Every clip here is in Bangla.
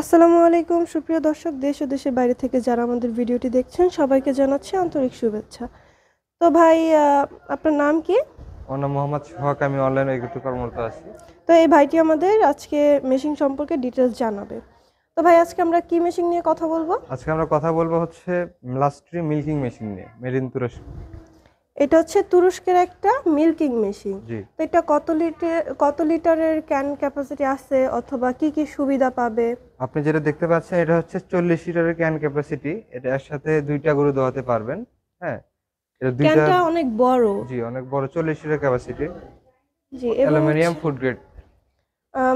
আসসালামু আলাইকুম সুপ্রিয় দর্শক, দেশ ও দেশের বাইরে থেকে যারা আমাদের ভিডিওটি দেখছেন সবাইকে জানাচ্ছি আন্তরিক শুভেচ্ছা। তো ভাই, আপনার নাম কি? আমার নাম মোহাম্মদ সোহাগ। আমি অনলাইনে একটু কর্মরত আছি। তো এই ভাইটি আমাদের আজকে মেশিন সম্পর্কে ডিটেলস জানাবে। তো ভাই, আজকে আমরা কি মেশিন নিয়ে কথা বলবো? আজকে আমরা কথা বলবো হচ্ছে লাস্ট্রি মিল্কিং মেশিন নিয়ে, মেড ইন তুরস্ক। এটা হচ্ছে তুরস্কের একটা মিল্কিং মেশিন। জি, তো এটা কত লিটারের ক্যান ক্যাপাসিটি আছে, অথবা কি কি সুবিধা পাবে? আপনি যেটা দেখতে পাচ্ছেন এটা হচ্ছে 40 লিটারের ক্যান ক্যাপাসিটি। এটা একসাথে দুইটা গরু দোয়াতে পারবেন। হ্যাঁ, এটা দুইটা। ক্যানটা অনেক বড়। জি, অনেক বড়, 40 লিটার ক্যাপাসিটি। জি, এবং অ্যালুমিনিয়াম ফুড গ্রেড।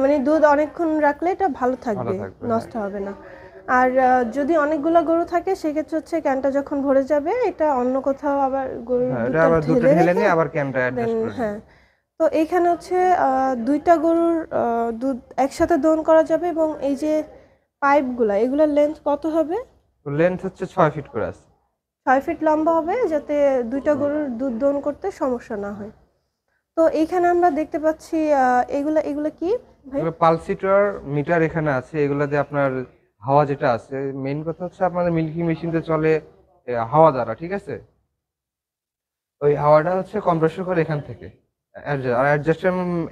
মানে দুধ অনেকক্ষণ রাখলে এটা ভালো ভালো থাকবে, থাকবে, নষ্ট হবে না। আর যদি অনেকগুলো গরু থাকে সেক্ষেত্রে হচ্ছে ক্যানটা যখন ভরে যাবে এটা অন্য কোথাও আবার গরুর হ্যাঁ, এটা দুধটা আবার দুধটা ঢেলে ঢেলে রেখে নিয়ে আবার ক্যানটা দেন, অ্যাডজাস্ট করে হ্যাঁ। নেবে। তো এইখানে হচ্ছে দুইটা গরুর দুধ একসাথে দহন করা যাবে। এবং এই যে পাইপগুলা, এগুলোর লেন্থ কত হবে? তো লেন্থ হচ্ছে 6 ফিট করে আছে। 6 ফিট লম্বা হবে, যাতে দুইটা জি, গরুর দুধ দহন করতে সমস্যা না হয়। তো এইখানে আমরা দেখতে পাচ্ছি এগুলা এগুলা কি ভাই? এগুলো পালসিটার মিটার এখানে আছে। এগুলাতে আপনার হাওয়া যেটা আছে, মেইন কথা হচ্ছে আপনাদের মিল্কিং মেশিনতে চলে হাওয়া দ্বারা, ঠিক আছে। ওই হাওয়াটা হচ্ছে কম্প্রেসর করে এখান থেকে আর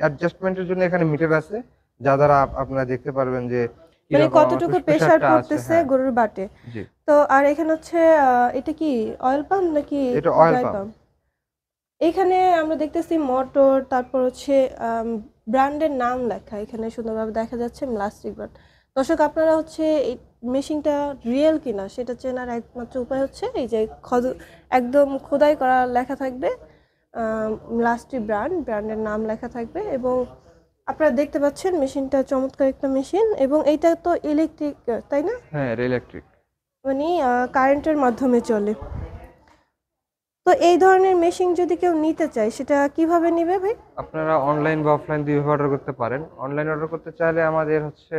অ্যাডজাস্টমেন্টের জন্য এখানে মিটার আছে, যা দ্বারা আপনারা দেখতে পারবেন যে মানে কিরকম আমার কতটুকু প্রেসার প্রেশারটা আছে। পড়তেছে হ্যাঁ, গরুর বাটে। জি, তো আর এখানে হচ্ছে এটা কি অয়েল পাম্প নাকি এটা অয়েল ড্রাই পাম্প। পাম্প? এখানে আমরা দেখতেছি মোটর, তারপর হচ্ছে ব্র্যান্ডের নাম লেখা এখানে সুন্দরভাবে দেখা যাচ্ছে, প্লাস্টিক ব্র্যান্ড। দর্শক, আপনারা হচ্ছে এই মেশিনটা রিয়েল কিনা সেটা চেনার একমাত্র উপায় হচ্ছে এই যে একদম খোদাই করা লেখা থাকবে, লাস্টি ব্র্যান্ডের নাম লেখা থাকবে। এবং আপনারা দেখতে পাচ্ছেন মেশিনটা চমৎকার একটা মেশিন। এবং এইটা তো ইলেকট্রিক, তাই না? হ্যাঁ, ইলেকট্রিক। মানে কারেন্টের মাধ্যমে চলে। তো এই ধরনের মেশিন যদি কেউ নিতে চায় সেটা কিভাবে নিবে ভাই? আপনারা অনলাইন বা অফলাইন দুইভাবে অর্ডার করতে পারেন। অনলাইন অর্ডার করতে চাইলে আমাদের হচ্ছে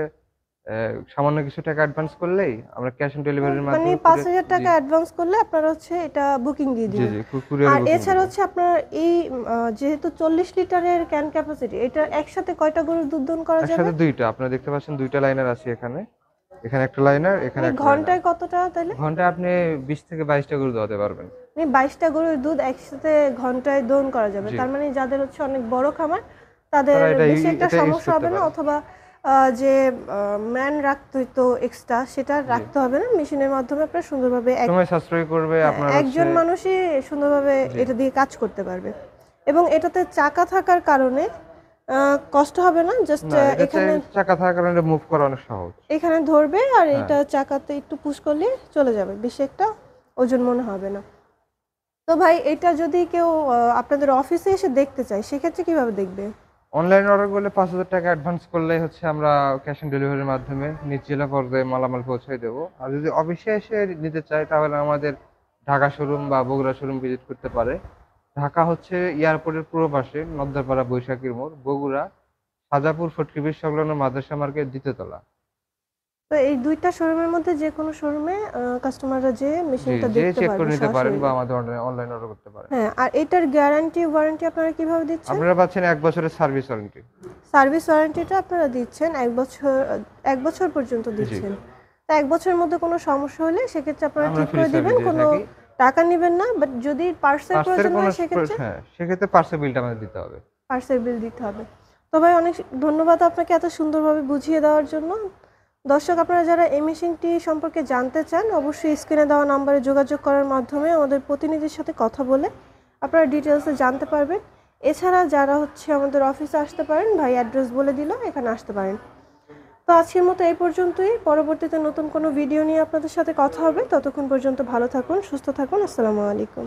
সামান্য কিছু টাকা অ্যাডভান্স করলেই আমরা ক্যাশ অন ডেলিভারির মানে মাধ্যমে 5,000 জি, টাকা অ্যাডভান্স করলে আপনারা হচ্ছে এটা বুকিং দিয়ে জি, দিবেন। জি, কুরিয়ারে আর বুকিং এছাড়া দিব। হচ্ছে আপনার এই যেহেতু 40 লিটারের ক্যান ক্যাপাসিটি, এটা একসাথে কয়টা গরুর দুধ দহন করা যাবে? একসাথে দুইটা, আপনারা দেখতে পাচ্ছেন দুইটা লাইনার আছে এখানে। এখানে একটা লাইনার, এখানে মানে একটা লাইনার। ঘন্টায় কতটা তাহলে? ঘন্টায় আপনি 20 থেকে 22টা গরু দোয়াতে পারবেন। মানে 22টা গরুর দুধ একসাথে ঘন্টায় দহন করা যাবে। জি, তার মানে যাদের হচ্ছে অনেক বড় খামার তাদের তারা এটা বেশি একটা এটা ইউজ সমস্যা করতে হবে না, পারে। অথবা যে ম্যান রাখতে হইতো এক্সট্রা, সেটা জি, রাখতে হবে না। মেশিনের মাধ্যমে আপনারা সুন্দরভাবে সময় সাশ্রয় করবে আপনার হচ্ছে। একজন মানুষই সুন্দরভাবে জি, এটা দিয়ে কাজ করতে পারবে। এবং এটাতে চাকা থাকার কারণে কষ্ট হবে না। জাস্ট না, এটাতে এখানে চাকা থাকার কারণে মুভ করা অনেক সহজ। এখানে ধরবে আর হ্যাঁ, এটা চাকাতে একটু পুশ করলে চলে যাবে, বেশি একটা ওজন মনে হবে না। তো ভাই, এটা যদি কেউ আপনাদের অফিসে এসে দেখতে চায় সেক্ষেত্রে কিভাবে দেখবে? অনলাইন অর্ডার করলে 5,000 টাকা অ্যাডভান্স করলেই হচ্ছে আমরা ক্যাশ অন ডেলিভারির মাধ্যমে নিজ জেলা পর্যায়ে মালামাল পৌঁছে দেবো। আর যদি অফিসে এসে নিতে চায় তাহলে আমাদের ঢাকা শোরুম বা বগুড়া শোরুম ভিজিট করতে পারে। ঢাকা হচ্ছে এয়ারপোর্টের পূর্ব পাশে নদ্দারপাড়া বৈশাখীর মোড়, বগুড়া সাজাপুর ফটকি ব্রিজ সংলগ্ন মাদ্রাসা মার্কেট দ্বিতীয় তলা। তো এই দুইটা শোরুমের মধ্যে যে কোনো শোরুমে কাস্টমাররা যে জি, মেশিনটা যে দেখতে চেক করে পারবে নিতে পারেন সরাসরি। বা আমাদের অনলাইন অর্ডার করতে পারেন। হ্যাঁ, আর এটার গ্যারান্টি ওয়ারেন্টি আপনারা কিভাবে দিচ্ছেন? আপনারা পাচ্ছেন 1 বছরের সার্ভিস ওয়ারেন্টি। সার্ভিস ওয়ারেন্টিটা আপনারা দিচ্ছেন 1 বছর, 1 বছর পর্যন্ত জি, দিচ্ছেন। তা 1 বছরের মধ্যে কোনো সমস্যা হলে সেক্ষেত্রে আপনারা আমরা ঠিক ফ্রি করে সার্ভিস দিবেন, দিয়ে কোনো থাকি। টাকা নেবেন না। বাট যদি পার্সের পার্সের প্রয়োজন কোনো হয় সেক্ষেত্রে হ্যাঁ, সেক্ষেত্রে পার্সের বিলটা আমাদের দিতে হবে। পার্সের বিল দিতে হবে। তো ভাই, অনেক ধন্যবাদ আপনাকে এত সুন্দরভাবে বুঝিয়ে দেওয়ার জন্য। দর্শক, আপনারা যারা এই মেশিনটি সম্পর্কে জানতে চান অবশ্যই স্ক্রিনে দেওয়া নাম্বারে যোগাযোগ করার মাধ্যমে আমাদের প্রতিনিধির সাথে কথা বলে আপনারা ডিটেলসে জানতে পারবেন। এছাড়া যারা হচ্ছে আমাদের অফিসে আসতে পারেন, ভাই অ্যাড্রেস বলে দিল, এখানে আসতে পারেন। তো আজকের মতো এই পর্যন্তই। পরবর্তীতে নতুন কোনো ভিডিও নিয়ে আপনাদের সাথে কথা হবে। ততক্ষণ পর্যন্ত ভালো থাকুন, সুস্থ থাকুন। আসসালামু আলাইকুম।